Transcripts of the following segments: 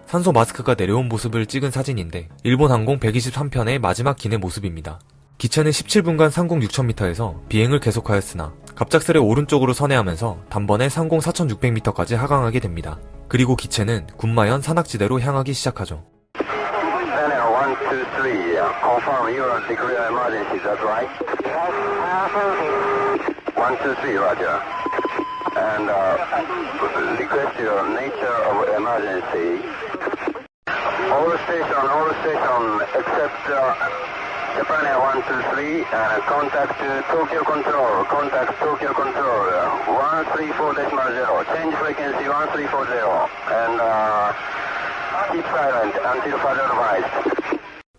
산소 마스크가 내려온 모습을 찍은 사진인데 일본 항공 123편의 마지막 기내 모습입니다. 기체는 17분간 상공 6000m에서 비행을 계속하였으나 갑작스레 오른쪽으로 선회하면서 단번에 상공 4600m까지 하강하게 됩니다. 그리고 기체는 군마현 산악지대로 향하기 시작하죠. Japan Air 123 and contact Tokyo Control, 134.0, change frequency 1340 and keep silent until further advised.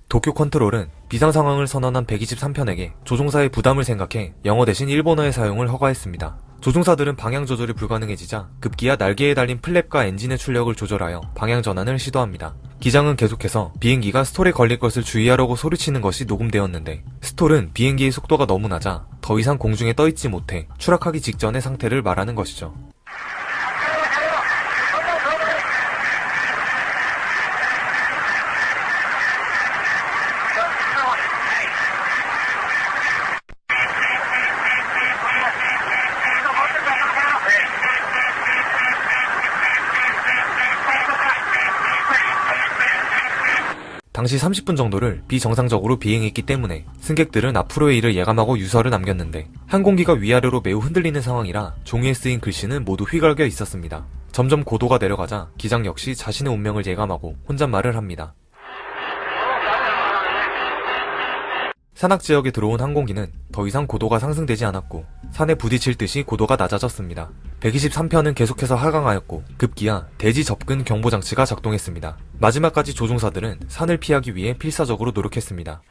도쿄 컨트롤은 비상 상황을 선언한 123편에게 조종사의 부담을 생각해 영어 대신 일본어의 사용을 허가했습니다. 조종사들은 방향 조절이 불가능해지자 급기야 날개에 달린 플랩과 엔진의 출력을 조절하여 방향 전환을 시도합니다. 기장은 계속해서 비행기가 스톨에 걸릴 것을 주의하라고 소리치는 것이 녹음되었는데 스톨은 비행기의 속도가 너무 낮아 더 이상 공중에 떠있지 못해 추락하기 직전의 상태를 말하는 것이죠. 당시 30분 정도를 비정상적으로 비행했기 때문에 승객들은 앞으로의 일을 예감하고 유서를 남겼는데 항공기가 위아래로 매우 흔들리는 상황이라 종이에 쓰인 글씨는 모두 휘갈겨 있었습니다. 점점 고도가 내려가자 기장 역시 자신의 운명을 예감하고 혼잣말을 합니다. 산악지역에 들어온 항공기는 더 이상 고도가 상승되지 않았고 산에 부딪힐 듯이 고도가 낮아졌습니다. 123편은 계속해서 하강하였고 급기야 대지 접근 경보장치가 작동했습니다. 마지막까지 조종사들은 산을 피하기 위해 필사적으로 노력했습니다.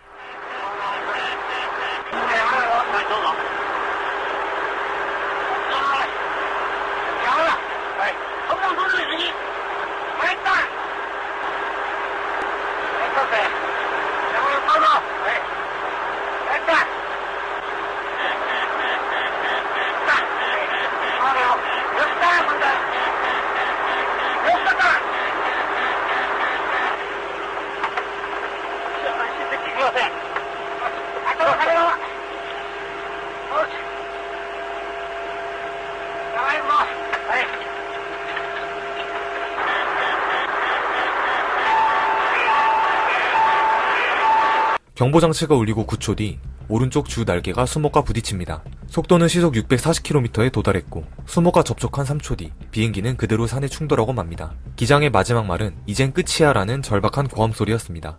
경보장치가 울리고 9초 뒤 오른쪽 주 날개가 수목과 부딪힙니다. 속도는 시속 640km에 도달했고 수목과 접촉한 3초 뒤 비행기는 그대로 산에 충돌하고 맙니다. 기장의 마지막 말은 이젠 끝이야 라는 절박한 고함 소리였습니다.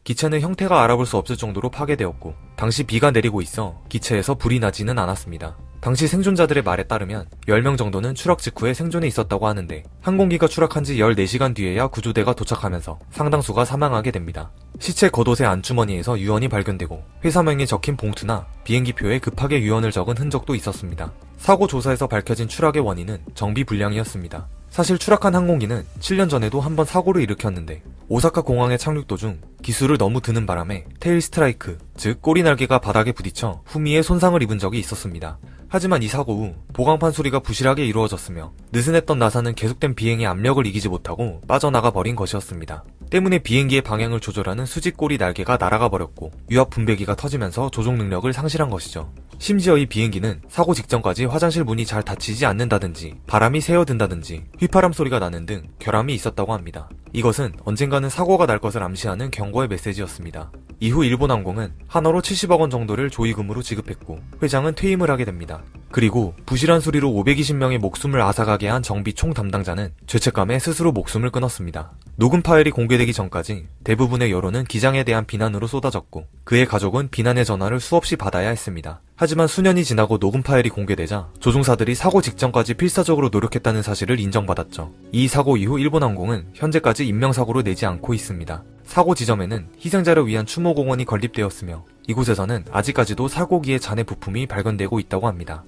기체는 형태가 알아볼 수 없을 정도로 파괴되었고 당시 비가 내리고 있어 기체에서 불이 나지는 않았습니다. 당시 생존자들의 말에 따르면 10명 정도는 추락 직후에 생존해 있었다고 하는데 항공기가 추락한 지 14시간 뒤에야 구조대가 도착하면서 상당수가 사망하게 됩니다. 시체 겉옷의 안주머니에서 유언이 발견되고 회사명에 적힌 봉투나 비행기표에 급하게 유언을 적은 흔적도 있었습니다. 사고 조사에서 밝혀진 추락의 원인은 정비 불량이었습니다. 사실 추락한 항공기는 7년 전에도 한번 사고를 일으켰는데 오사카 공항에 착륙 도중 기술을 너무 드는 바람에 테일 스트라이크, 즉 꼬리 날개가 바닥에 부딪혀 후미에 손상을 입은 적이 있었습니다. 하지만 이 사고 후 보강판 수리가 부실하게 이루어졌으며 느슨했던 나사는 계속된 비행의 압력을 이기지 못하고 빠져나가 버린 것이었습니다. 때문에 비행기의 방향을 조절하는 수직 꼬리 날개가 날아가 버렸고 유압 분배기가 터지면서 조종 능력을 상실한 것이죠. 심지어 이 비행기는 사고 직전까지 화장실 문이 잘 닫히지 않는다든지 바람이 새어든다든지 휘파람 소리가 나는 등 결함이 있었다고 합니다. 이것은 언젠가는 사고가 날 것을 암시하는 경고의 메시지였습니다. 이후 일본항공은 한화로 70억 원 정도를 조의금으로 지급했고 회장은 퇴임을 하게 됩니다. 그리고 부실한 수리로 520명의 목숨을 앗아가게 한 정비 총 담당자는 죄책감에 스스로 목숨을 끊었습니다. 녹음 파일이 공개되기 전까지 대부분의 여론은 기장에 대한 비난으로 쏟아졌고 그의 가족은 비난의 전화를 수없이 받아야 했습니다. 하지만 수년이 지나고 녹음 파일이 공개되자 조종사들이 사고 직전까지 필사적으로 노력했다는 사실을 인정받았죠. 이 사고 이후 일본항공은 현재까지 인명사고로 내지 않고 있습니다. 사고 지점에는 희생자를 위한 추모공원이 건립되었으며 이곳에서는 아직까지도 사고기의 잔해 부품이 발견되고 있다고 합니다.